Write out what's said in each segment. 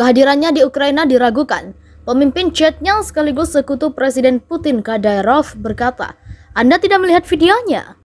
Kehadirannya di Ukraina diragukan. Pemimpin chatnya sekaligus sekutu Presiden Putin Kadyrov berkata, "Anda tidak melihat videonya?"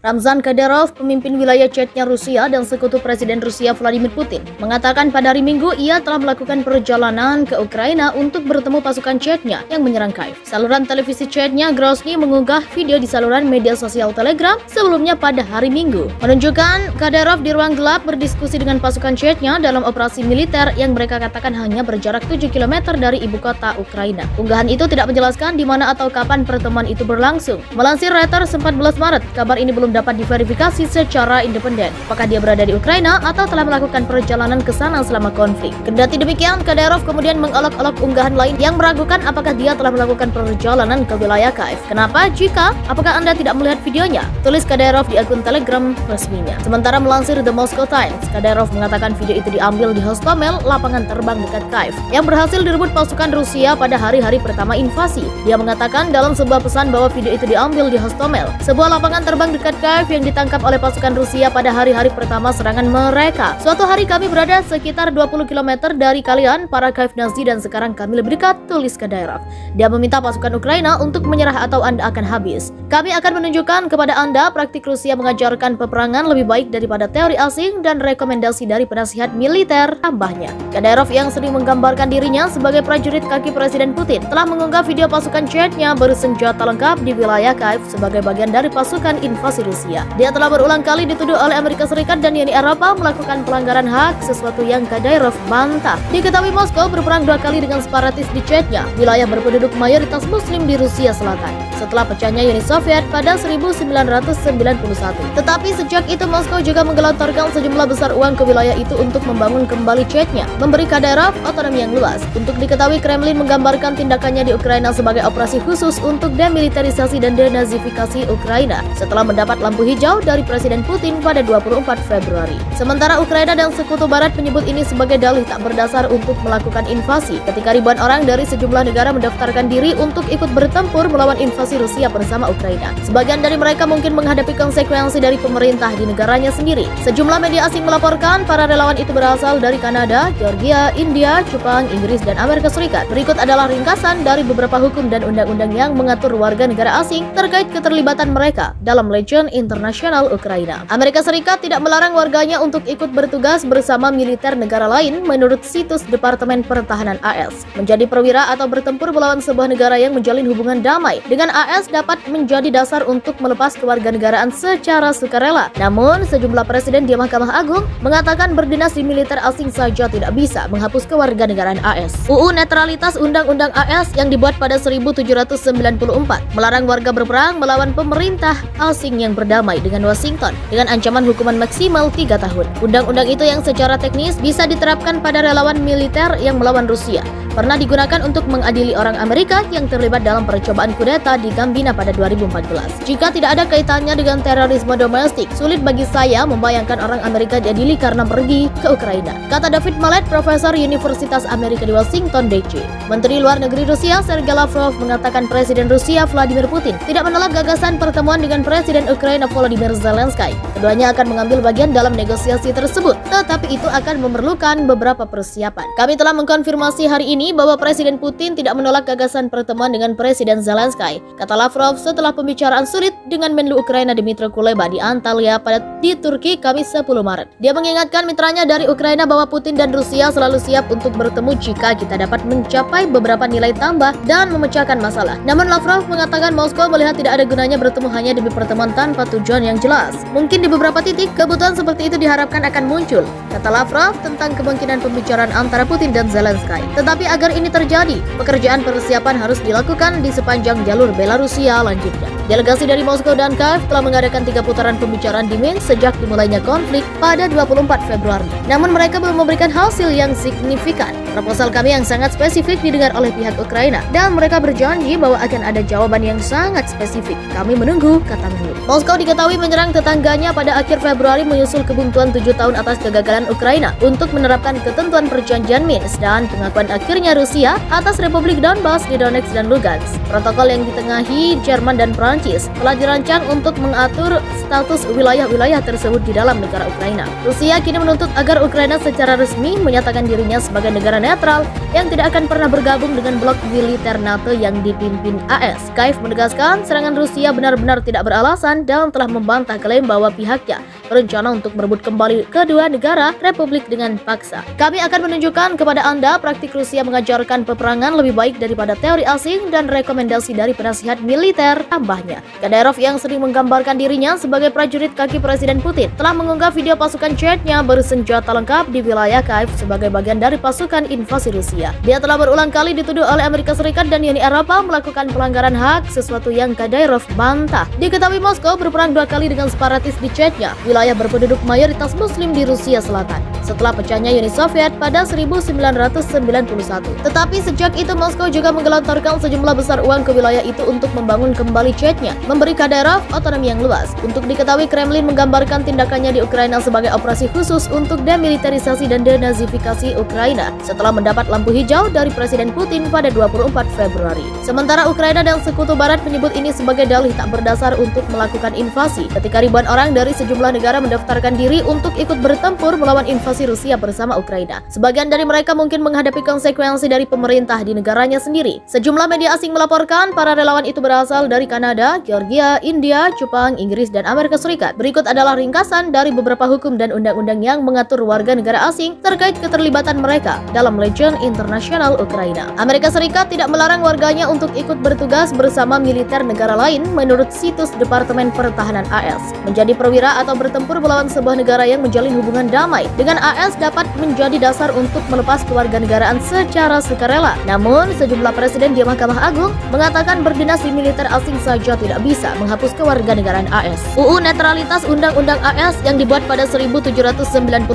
Ramzan Kadyrov, pemimpin wilayah chatnya Rusia dan sekutu Presiden Rusia Vladimir Putin, mengatakan pada hari Minggu ia telah melakukan perjalanan ke Ukraina untuk bertemu pasukan chatnya yang menyerang Kyiv. Saluran televisi chatnya Grozny mengunggah video di saluran media sosial Telegram sebelumnya pada hari Minggu, menunjukkan Kadyrov di ruang gelap berdiskusi dengan pasukan chatnya dalam operasi militer yang mereka katakan hanya berjarak 7 km dari ibu kota Ukraina. Unggahan itu tidak menjelaskan di mana atau kapan pertemuan itu berlangsung. Melansir Reuters 14 Maret, kabar ini belum dapat diverifikasi secara independen apakah dia berada di Ukraina atau telah melakukan perjalanan ke sana selama konflik. Kendati demikian, Kadyrov kemudian mengolok-olok unggahan lain yang meragukan apakah dia telah melakukan perjalanan ke wilayah Kyiv. Kenapa? Jika? Apakah Anda tidak melihat videonya? Tulis Kadyrov di akun Telegram resminya. Sementara melansir The Moscow Times, Kadyrov mengatakan video itu diambil di Hostomel, lapangan terbang dekat Kyiv, yang berhasil direbut pasukan Rusia pada hari-hari pertama invasi. Dia mengatakan dalam sebuah pesan bahwa video itu diambil di Hostomel, sebuah lapangan terbang dekat Kyiv yang ditangkap oleh pasukan Rusia pada hari-hari pertama serangan mereka. "Suatu hari kami berada sekitar 20 km dari kalian, para Kyiv Nazi, dan sekarang kami lebih dekat," tulis Kadyrov. Dia meminta pasukan Ukraina untuk menyerah atau Anda akan habis. "Kami akan menunjukkan kepada Anda praktik Rusia mengajarkan peperangan lebih baik daripada teori asing dan rekomendasi dari penasihat militer," tambahnya. Kadyrov yang sering menggambarkan dirinya sebagai prajurit kaki Presiden Putin telah mengunggah video pasukan chatnya bersenjata lengkap di wilayah Kyiv sebagai bagian dari pasukan invasi Rusia. Dia telah berulang kali dituduh oleh Amerika Serikat dan Uni Eropa melakukan pelanggaran hak, sesuatu yang Kadyrov bantah. Diketahui Moskow berperang 2 kali dengan separatis di Chechnya, wilayah berpenduduk mayoritas Muslim di Rusia Selatan, setelah pecahnya Uni Soviet pada 1991. Tetapi sejak itu Moskow juga menggelontorkan sejumlah besar uang ke wilayah itu untuk membangun kembali Chechnya, memberi Kadyrov otonomi yang luas. Untuk diketahui, Kremlin menggambarkan tindakannya di Ukraina sebagai operasi khusus untuk demilitarisasi dan denazifikasi Ukraina setelah mendapat lampu hijau dari Presiden Putin pada 24 Februari. Sementara Ukraina dan Sekutu Barat menyebut ini sebagai dalih tak berdasar untuk melakukan invasi ketika ribuan orang dari sejumlah negara mendaftarkan diri untuk ikut bertempur melawan invasi Rusia bersama Ukraina. Sebagian dari mereka mungkin menghadapi konsekuensi dari pemerintah di negaranya sendiri. Sejumlah media asing melaporkan para relawan itu berasal dari Kanada, Georgia, India, Jepang, Inggris, dan Amerika Serikat. Berikut adalah ringkasan dari beberapa hukum dan undang-undang yang mengatur warga negara asing terkait keterlibatan mereka dalam Legion Internasional Ukraina. Amerika Serikat tidak melarang warganya untuk ikut bertugas bersama militer negara lain menurut situs Departemen Pertahanan AS. Menjadi perwira atau bertempur melawan sebuah negara yang menjalin hubungan damai dengan AS dapat menjadi dasar untuk melepas kewarganegaraan secara sukarela. Namun, sejumlah presiden di Mahkamah Agung mengatakan berdinas di militer asing saja tidak bisa menghapus kewarganegaraan AS. UU Netralitas Undang-Undang AS yang dibuat pada 1794 melarang warga berperang melawan pemerintah asing yang berdamai dengan Washington dengan ancaman hukuman maksimal 3 tahun. Undang-undang itu yang secara teknis bisa diterapkan pada relawan militer yang melawan Rusia pernah digunakan untuk mengadili orang Amerika yang terlibat dalam percobaan kudeta di Gambia pada 2014. Jika tidak ada kaitannya dengan terorisme domestik, sulit bagi saya membayangkan orang Amerika diadili karena pergi ke Ukraina, kata David Malet, profesor Universitas Amerika di Washington DC. Menteri Luar Negeri Rusia Sergei Lavrov mengatakan Presiden Rusia Vladimir Putin tidak menolak gagasan pertemuan dengan Presiden Ukraina Volodymyr Zelensky. Keduanya akan mengambil bagian dalam negosiasi tersebut, tetapi itu akan memerlukan beberapa persiapan. Kami telah mengkonfirmasi hari ini bahwa Presiden Putin tidak menolak gagasan pertemuan dengan Presiden Zelensky, kata Lavrov setelah pembicaraan sulit dengan Menlu Ukraina Dmytro Kuleba di Antalya di Turki Kamis 10 Maret. Dia mengingatkan mitranya dari Ukraina bahwa Putin dan Rusia selalu siap untuk bertemu jika kita dapat mencapai beberapa nilai tambah dan memecahkan masalah. Namun Lavrov mengatakan Moskow melihat tidak ada gunanya bertemu hanya demi pertemuan tanpa tujuan yang jelas. Mungkin di beberapa titik kebutuhan seperti itu diharapkan akan muncul, kata Lavrov tentang kemungkinan pembicaraan antara Putin dan Zelensky. Tetapi agar ini terjadi, pekerjaan persiapan harus dilakukan di sepanjang jalur Belarusia lanjutnya. Delegasi dari Moskow dan Kyiv telah mengadakan 3 putaran pembicaraan di Minsk sejak dimulainya konflik pada 24 Februari. Namun mereka belum memberikan hasil yang signifikan. Proposal kami yang sangat spesifik didengar oleh pihak Ukraina dan mereka berjanji bahwa akan ada jawaban yang sangat spesifik. Kami menunggu, kata Menlu. Moskow diketahui menyerang tetangganya pada akhir Februari menyusul kebuntuan 7 tahun atas kegagalan Ukraina untuk menerapkan ketentuan perjanjian Minsk dan pengakuan akhirnya Rusia atas Republik Donbas di Donetsk dan Lugansk. Protokol yang ditengahi Jerman dan Prancis telah dirancang untuk mengatur status wilayah-wilayah tersebut di dalam negara Ukraina. Rusia kini menuntut agar Ukraina secara resmi menyatakan dirinya sebagai negara netral yang tidak akan pernah bergabung dengan blok militer NATO yang dipimpin AS. Kiev menegaskan serangan Rusia benar-benar tidak beralasan dan telah membantah klaim bahwa pihaknya berencana untuk merebut kembali kedua negara republik dengan paksa. Kami akan menunjukkan kepada Anda praktik Rusia mengajarkan peperangan lebih baik daripada teori asing dan rekomendasi dari penasihat militer, tambahnya. Kadyrov yang sering menggambarkan dirinya sebagai prajurit kaki Presiden Putin telah mengunggah video pasukan Chechnya bersenjata lengkap di wilayah Kiev sebagai bagian dari pasukan invasi Rusia. Dia telah berulang kali dituduh oleh Amerika Serikat dan Uni Eropa melakukan pelanggaran hak, sesuatu yang Kadyrov bantah. Diketahui Moskow berperang 2 kali dengan separatis di Chechnya, wilayah berpenduduk mayoritas Muslim di Rusia Selatan, setelah pecahnya Uni Soviet pada 1991. Tetapi sejak itu Moskow juga menggelontorkan sejumlah besar uang ke wilayah itu untuk membangun kembali Chechnya, memberi Kadyrov otonomi yang luas. Untuk diketahui, Kremlin menggambarkan tindakannya di Ukraina sebagai operasi khusus untuk demilitarisasi dan denazifikasi Ukraina setelah mendapat lampu hijau dari Presiden Putin pada 24 Februari. Sementara Ukraina dan Sekutu Barat menyebut ini sebagai dalih tak berdasar untuk melakukan invasi ketika ribuan orang dari sejumlah negara mendaftarkan diri untuk ikut bertempur melawan invasi Rusia bersama Ukraina. Sebagian dari mereka mungkin menghadapi konsekuensi dari pemerintah di negaranya sendiri. Sejumlah media asing melaporkan para relawan itu berasal dari Kanada, Georgia, India, Jepang, Inggris, dan Amerika Serikat. Berikut adalah ringkasan dari beberapa hukum dan undang-undang yang mengatur warga negara asing terkait keterlibatan mereka dalam Legion Internasional Ukraina. Amerika Serikat tidak melarang warganya untuk ikut bertugas bersama militer negara lain menurut situs Departemen Pertahanan AS. Menjadi perwira atau bertempur melawan sebuah negara yang menjalin hubungan damai dengan AS dapat menjadi dasar untuk melepas kewarganegaraan secara sukarela. Namun, sejumlah presiden di Mahkamah Agung mengatakan berdinasti militer asing saja tidak bisa menghapus kewarganegaraan AS. UU Netralitas Undang-Undang AS yang dibuat pada 1794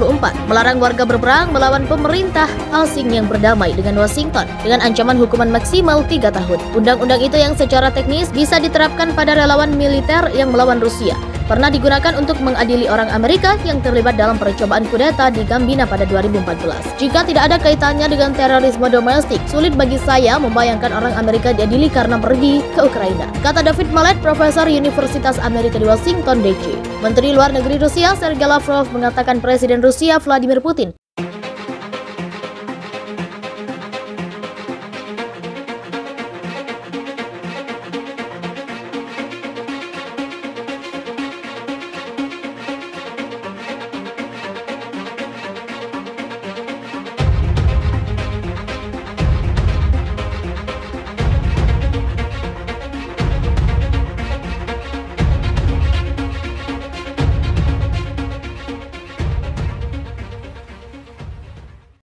melarang warga berperang melawan pemerintah asing yang berdamai dengan Washington dengan ancaman hukuman maksimal 3 tahun. Undang-undang itu yang secara teknis bisa diterapkan pada relawan militer yang melawan Rusia pernah digunakan untuk mengadili orang Amerika yang terlibat dalam percobaan kudeta di Gambia pada 2014. Jika tidak ada kaitannya dengan terorisme domestik, sulit bagi saya membayangkan orang Amerika diadili karena pergi ke Ukraina, kata David Malet, profesor Universitas Amerika di Washington DC. Menteri Luar Negeri Rusia Sergei Lavrov mengatakan Presiden Rusia Vladimir Putin